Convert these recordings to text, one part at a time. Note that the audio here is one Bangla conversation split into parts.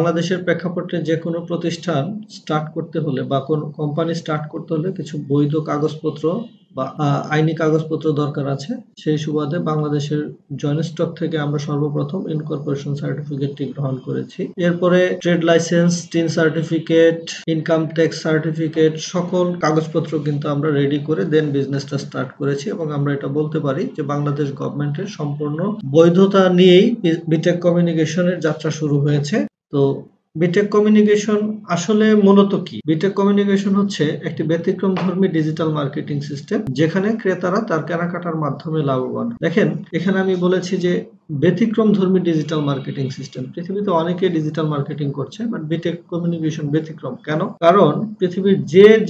বাংলাদেশের প্রেক্ষাপটে যেকোনো প্রতিষ্ঠান স্টার্ট করতে হলে বা কোনো কোম্পানি স্টার্ট করতে হলে কিছু বৈধ কাগজপত্র বা আইনি কাগজপত্র দরকার আছে। সেই সুবাদে বাংলাদেশের জয়েন্ট স্টক থেকে আমরা সর্বপ্রথম ইনকর্পোরেশন সার্টিফিকেটটি গ্রহণ করেছি। এরপরে trade licence, tin certificate, income tax certificate সকল কাগজপত্র কিন্তু আমরা রেডি করে দেন বিজনেসটা স্টার্ট করেছি এবং আমরা এটা বলতে পারি যে বাংলাদেশ গভর্নমেন্টের সম্পূর্ণ বৈধতা নিয়েই বিটেক কমিউনিকেশনের যাত্রা শুরু হয়েছে। তো বিটেক কমিউনিকেশন আসলে মূলত কি? বিটেক কমিউনিকেশন হচ্ছে একটি ব্যতিক্রমধর্মী ডিজিটাল মার্কেটিং সিস্টেম যেখানে ক্রেতারা তার কেনাকাটার মাধ্যমে লাভবান। দেখেন, এখানে আমি বলেছি যে ব্যতিক্রমধর্মী ডিজিটাল মার্কেটিং সিস্টেম। পৃথিবীতে অনেকে ডিজিটাল মার্কেটিং করছে, বাট বিটেক কমিউনিকেশন ব্যতিক্রম। কেন? কারণ পৃথিবীর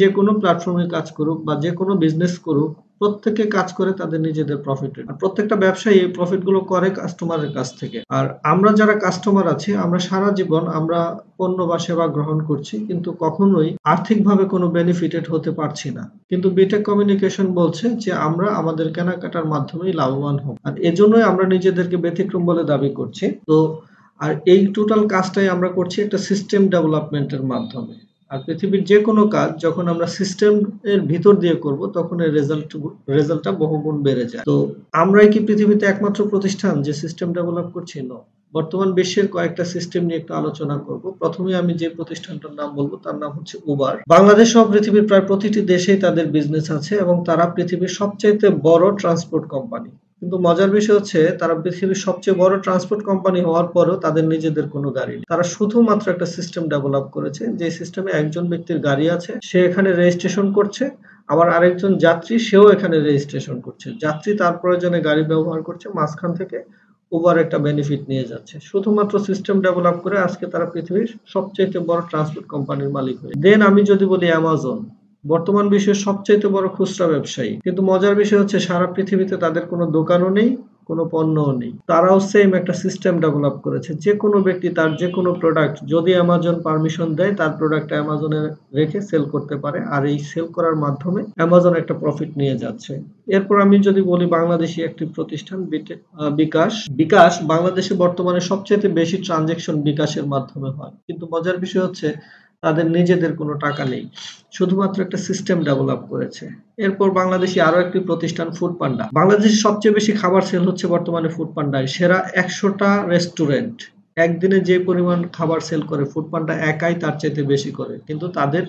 যে কোনো প্ল্যাটফর্মে কাজ করুক বা যে কোনো বিজনেস করুক, প্রত্যেকে কাজ করে তাদের নিজেদের প্রফিটের। আর প্রত্যেকটা ব্যবসায়ী এই প্রফিট গুলো করে কাস্টমারের কাছ থেকে। আর আমরা যারা কাস্টমার আছি, আমরা সারা জীবন আমরা পণ্য বা সেবা গ্রহণ করছি, কিন্তু কখনোই আর্থিকভাবে কোনো বেনিফিটেড হতে পারছি না। কিন্তু বিটেক কমিউনিকেশন বলছে যে আমরা আমাদের কেনাকাটার মাধ্যমেই লাভবান হব। আর এজন্যই আমরা নিজেদেরকে ব্যতিক্রম বলে দাবি করছি। তো আর এই টোটাল কাজটাই আমরা করছি একটা সিস্টেম ডেভেলপমেন্টের মাধ্যমে। আর পৃথিবীর যে কোনো কাজ যখন আমরা সিস্টেম এর ভিতর দিয়ে করব, তখন এর রেজাল্টটা বহুগুণ বেড়ে যায়। তো আমরাই কি পৃথিবীতে একমাত্র প্রতিষ্ঠান যে সিস্টেম ডেভেলপ করছি? না। বর্তমান বিশ্বের কয়েকটা সিস্টেম নিয়ে একটু আলোচনা করব। প্রথমে আমি যে প্রতিষ্ঠানটার নাম বলবো তার নাম হচ্ছে উবার। বাংলাদেশ সহ পৃথিবীর প্রায় প্রতিটি দেশেই তাদের বিজনেস আছে এবং তারা পৃথিবীর সবচাইতে বড় ট্রান্সপোর্ট কোম্পানি। কিন্তু মজার বিষয় হচ্ছে তারা পৃথিবীর সবচেয়ে বড় ট্রান্সপোর্ট কোম্পানি হওয়ার পরেও তাদের নিজেদের কোনো গাড়ি নেই। তারা শুধুমাত্র একটা সিস্টেম ডেভেলপ করেছে, যে সিস্টেমে একজন ব্যক্তির গাড়ি আছে, সে এখানে রেজিস্ট্রেশন করছে, আবার আরেকজন যাত্রী সেও এখানে রেজিস্ট্রেশন করছে। যাত্রী তার প্রয়োজনে গাড়ি ব্যবহার করছে, মাঝখান থেকে উবার একটা বেনিফিট নিয়ে যাচ্ছে। শুধুমাত্র সিস্টেম ডেভেলপ করে আজকে তারা পৃথিবীর সবচেয়ে বড় ট্রান্সপোর্ট কোম্পানির মালিক হয়ে। দেন আমি যদি বলি অ্যামাজন, বর্তমান বিশ্বের সবচাইতে বড় খুচরা ব্যবসায়ী। কিন্তু মজার বিষয় হচ্ছে সারা পৃথিবীতে তাদের কোনো দোকানও নেই, কোনো পণ্যও নেই। তারাও সেম একটা সিস্টেম ডেভেলপ করেছে। যে কোনো ব্যক্তি তার যে কোনো প্রোডাক্ট যদি অ্যামাজন পারমিশন দেয়, তার প্রোডাক্ট অ্যামাজনে রেখে সেল করতে পারে। আর এই সেল করার মাধ্যমে অ্যামাজন একটা প্রফিট নিয়ে যাচ্ছে। এরপর আমি যদি বলি বাংলাদেশি একটি প্রতিষ্ঠান বিকাশ। বিকাশ বাংলাদেশে বর্তমানে সবচেয়ে বেশি ট্রানজেকশন বিকাশের মাধ্যমে হয়। কিন্তু মজার বিষয় হচ্ছে তাদের নিজেদের কোনো টাকা নেই, শুধুমাত্র একটা সিস্টেম ডেভেলপ করেছে। এরপর বাংলাদেশি আরো একটি প্রতিষ্ঠান ফুড পান্ডা। বাংলাদেশে সবচেয়ে বেশি খাবার সেল হচ্ছে বর্তমানে ফুড পান্ডায়। সেরা 100টা রেস্টুরেন্ট একদিনে যে পরিমাণ খাবার সেল করে, ফুড পান্ডা একাই তার চাইতে বেশি করে, কিন্তু তাদের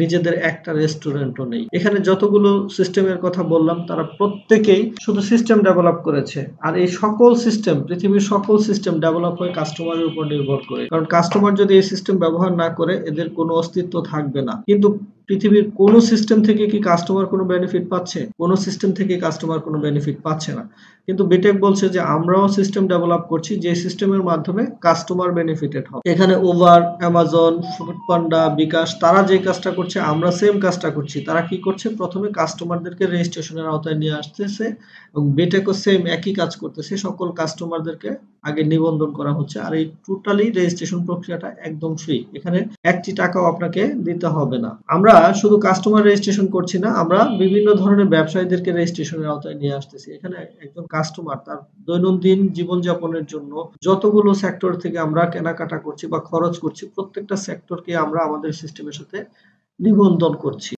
নিজেদের একটা রেস্টুরেন্টও নেই। এখানে যতগুলো সিস্টেমের কথা বললাম তারা প্রত্যেকেই শুধু সিস্টেম ডেভেলপ করেছে। আর এই সকল সিস্টেম, পৃথিবীর সকল সিস্টেম ডেভেলপ হয় কাস্টমারের উপর নির্ভর করে। কারণ কাস্টমার যদি এই সিস্টেম ব্যবহার না করে, এদের কোনো অস্তিত্ব থাকবে না। কিন্তু পৃথিবীর কোন সিস্টেম থেকে কি কাস্টমার কোনো বেনিফিট পাচ্ছে? কোন সিস্টেম থেকে কাস্টমার কোনো বেনিফিট পাচ্ছে না। কিন্তু বিটেক বলছে যে আমরাও সিস্টেম ডেভেলপ করছি যে সিস্টেমের মাধ্যমে কাস্টমার বেনিফিটেড হবে। এখানে উবার, অ্যামাজন, ফুড পান্ডা, বিকাশ তারা যে কাজটা করছে আমরা সেম কাজটা করছি। তারা কি করছে? প্রথমে কাস্টমারদেরকে রেজিস্ট্রেশনের আওতায় নিয়ে আসতেছে এবং বিটেকও সেম একই কাজ করতেছে। সকল কাস্টমারদেরকে আগে নিবন্ধন করা হচ্ছে। আর এই টোটালি রেজিস্ট্রেশন প্রক্রিয়াটা একদম ফ্রি। এখানে একটি টাকাও আপনাকে দিতে হবে না। আমরা শুধু কাস্টমার রেজিস্ট্রেশন করছি না, আমরা বিভিন্ন ধরনের ব্যবসায়ীদেরকে রেজিস্ট্রেশনের আওতায় নিয়ে আসতেছি। এখানে একজন কাস্টমার তার দৈনন্দিন জীবনযাপনের জন্য যতগুলো সেক্টর থেকে আমরা কেনাকাটা করছি বা খরচ করছি, প্রত্যেকটা সেক্টরকে আমরা আমাদের সিস্টেমের সাথে নিবন্ধন করছি।